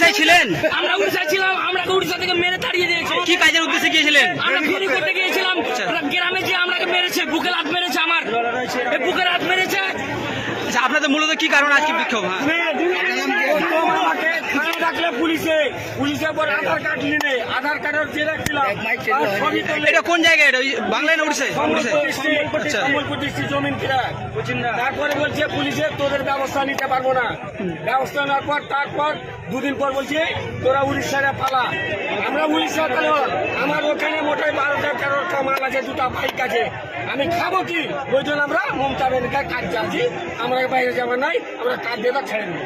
উড়িষ্যায় ছিলেন? আমরা উড়িষ্যা ছিলাম, আমরা উড়িষ্যা থেকে মেরে তাড়িয়ে দিয়েছি। কি কাজের উদ্দেশ্যে গিয়েছিলেন? আমরা ফেরি করতে গিয়েছিলাম, গ্রামে যে আমাকে মেরেছে, বুকে লাত মেরেছে, আমার এই বুকে লাত মেরেছে। আচ্ছা, আপনাদের মূলত কি কারণ আজকে বিক্ষোভ? আমাকে থানায় ডাকলে পুলিশে পর আধার কার্ড নিয়ে আধার কার্ডের যে রাখছিলাম এটা কোন জায়গায়? এটা ওই বাংলায় না উড়িষ্যায়? আচ্ছা। সম্বলপুর ডিস্ট্রিক্ট জমিন কিনা। তারপরে বলছে পুলিশে তোদের ব্যবস্থা নিতে পারবো না, ব্যবস্থা নেওয়ার পর তারপর দুদিন পর বলছে তোরা উড়িষ্যারে পালা। আমরা উড়িষ্যা পালো, আমার ওখানে মোটাই 12-13টা মাল আছে, 2টা বাইক আছে, আমি খাবো কি? ওই জন্য আমরা মমতা ব্যানার্জির কাজ চাচ্ছি, আমরা বাইরে যাবো নাই, আমরা কাজ দিয়ে ছেড়ে দেবো।